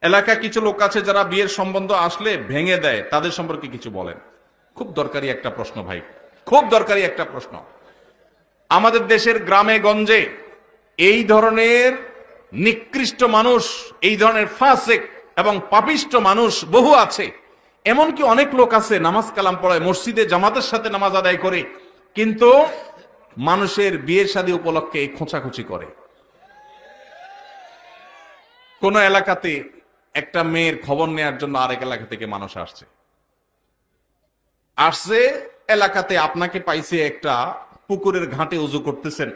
এলাকা কিছু লোক আছে যারা বিয়ের সম্বন্ধ আসলে ভেঙে দেয়, তাদের সম্পর্কে কিছু বলেন। খুব দরকারি একটা প্রশ্ন ভাই, খুব দরকারি একটা প্রশ্ন। আমাদের দেশের গ্রামে গঞ্জে এই ধরনের নিকৃষ্ট মানুষ, এই ধরনের ফাসিক এবং পাপিষ্ট মানুষ বহু আছে। এমনকি অনেক লোক আছে নামাজ কালাম পড়ায়, মসজিদে জামাতের সাথে নামাজ আদায় করে, কিন্তু মানুষের বিয়ে শাদী উপলক্ষে খোঁচাখুচি করে। কোন এলাকাতে একটা মেয়ের খবর নেওয়ার জন্য আরেক এলাকা থেকে মানুষ আসছে এলাকাতে আপনাকে পাইছে একটা পুকুরের ঘাটে উজু করতেছেন,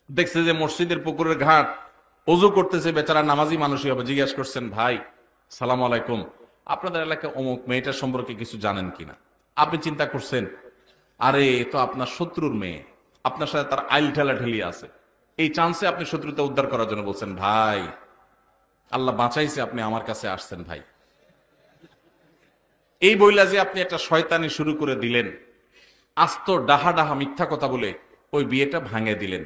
দেখছে যে মসজিদের পুকুরের ঘাট উজু করতেছে, বেচারা নামাজি মানুষই হবে। জিজ্ঞাসা করছেন, ভাই সালাম আলাইকুম, আপনাদের এলাকায় অমুক মেয়েটার সম্পর্কে কিছু জানেন কিনা? আপনি চিন্তা করছেন, আরে তো আপনার শত্রুর মেয়ে, আপনার সাথে তার আইল ঠেলা ঠেলি আছে। এই চান্সে আপনি শত্রুতা উদ্ধার করার জন্য বলছেন, ভাই আল্লাহ বাঁচাইছে আপনি আমার কাছে আসছেন ভাই। এই বইলা যে আপনি একটা শয়তানি শুরু করে দিলেন, আস্ত ডাহা ডাহা মিথ্যা কথা বলে ওই বিয়েটা ভাঙে দিলেন।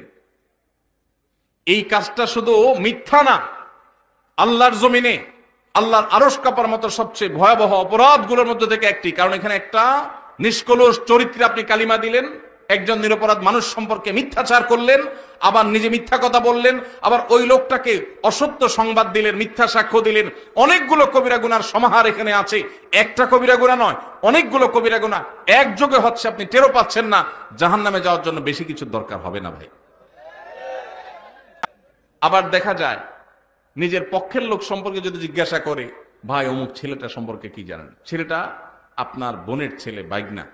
এই কাজটা শুধু মিথ্যা না, আল্লাহর জমিনে আল্লাহর আরশ কাঁপার মতো সবচেয়ে ভয়াবহ অপরাধগুলোর মধ্যে থেকে একটি। কারণ এখানে একটা নিষ্কলুষ চরিত্রে আপনি কালিমা দিলেন, একজন নিরপরাধ মানুষ সম্পর্কে মিথ্যাচার করলেন, আবার নিজে মিথ্যা কথা বললেন, আবার ওই লোকটাকে অসত্য সংবাদ দিলেন, মিথ্যা সাক্ষ্য দিলেন। অনেকগুলো কবিরা গুনার সমাহার এখানে আছে, একটা কবিরা গুনাহ নয়, অনেকগুলো কবিরা গুনাহ একযোগে হচ্ছে, আপনি টেরও পাচ্ছেন না। জাহান্নামে যাওয়ার জন্য বেশি কিছু দরকার হবে না ভাই। আবার দেখা যায় নিজের পক্ষের লোক সম্পর্কে যদি জিজ্ঞাসা করে, ভাই অমুক ছেলেটা সম্পর্কে কি জানেন? ছেলেটা আপনার বোনের ছেলে, বাইগনা,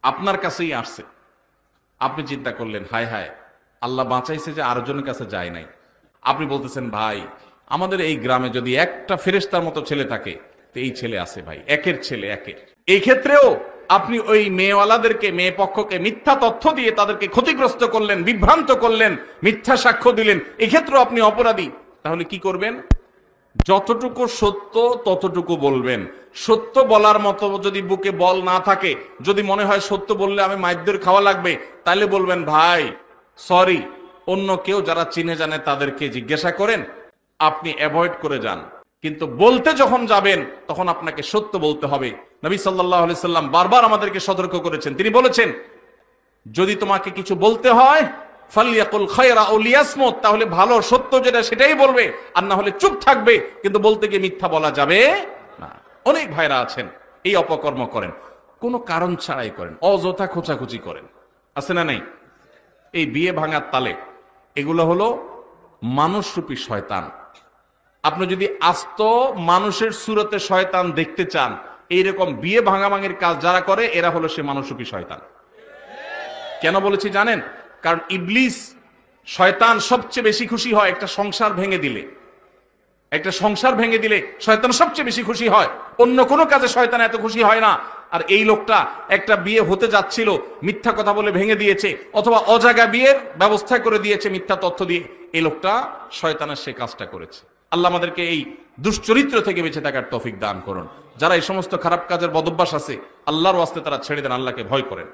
আপনার কাছেই আসছে। আপনি চিন্তা করলেন, হায় হায় আল্লাহ বাঁচাইছে যে আরেকজনের কাছে যায় নাই। আপনি বলতেছেন, ভাই আমাদের এই গ্রামে যদি একটা ফেরেশতার মতো ছেলে থাকে তো এই ছেলে আছে ভাই, একের ছেলে একের। এই ক্ষেত্রেও আপনি ওই মেয়েওয়ালাদেরকে, মেয়ে পক্ষকে মিথ্যা তথ্য দিয়ে তাদেরকে ক্ষতিগ্রস্ত করলেন, বিভ্রান্ত করলেন, মিথ্যা সাক্ষ্য দিলেন, এক্ষেত্রেও আপনি অপরাধী। তাহলে কি করবেন? যতটুকু সত্য ততটুকু বলবেন। সত্য বলার মতো যদি বুকে বল না থাকে, যদি মনে হয় সত্য বললে আমি মাইরদের খাওয়া লাগবে, তাহলে বলবেন, ভাই সরি, অন্য কেউ যারা চিনে জানে তাদেরকে জিজ্ঞাসা করেন, আপনি অ্যাভয়েড করে যান। কিন্তু বলতে যখন যাবেন তখন আপনাকে সত্য বলতে হবে। নবী সাল্লাল্লাহু আলাইহি সাল্লাম বারবার আমাদেরকে সতর্ক করেছেন। তিনি বলেছেন, যদি তোমাকে কিছু বলতে হয় ফালিয়াকুল খায়রা আও লিয়াসমুত, তাহলে ভালো সত্য যেটা সেটাই বলবে, আর না হলে চুপ থাকবে। কিন্তু বলতে গিয়ে মিথ্যা বলা যাবে না। অনেক ভাইরা আছেন এই অপকর্ম করেন, কোনো কারণ ছাড়াই করেন, অযথা খোঁচাখুচি করেন, আছে না নেই? এই বিয়ে ভাঙার তালে এগুলো হলো মানুষরূপী শয়তান। আপনি যদি আস্ত মানুষের সুরতে শয়তান দেখতে চান, এইরকম বিয়ে ভাঙাভাঙির কাজ যারা করে এরা হলো সে মানুষরূপী শয়তান। কেন বলেছি জানেন? কারণ ইবলিস শয়তান সবচেয়ে বেশি খুশি হয় একটা সংসার ভেঙে দিলে। একটা সংসার ভেঙে দিলে শয়তান সবচেয়ে বেশি খুশি হয়, অন্য কোনো কাজে শয়তান এত খুশি হয় না। আর এই লোকটা একটা বিয়ে হতে যাচ্ছিল, মিথ্যা কথা বলে ভেঙে দিয়েছে, অথবা অজাগা বিয়ের ব্যবস্থা করে দিয়েছে মিথ্যা তথ্য দিয়ে। এই লোকটা শয়তানের সে কাজটা করেছে। আল্লাহ আমাদেরকে এই দুশ্চরিত্র থেকে বেঁচে থাকার তৌফিক দান করুন। যারা এই সমস্ত খারাপ কাজের বদভ্যাস আছে, আল্লাহর ওয়াস্তে তারা ছেড়ে দেন, আল্লাহকে ভয় করেন।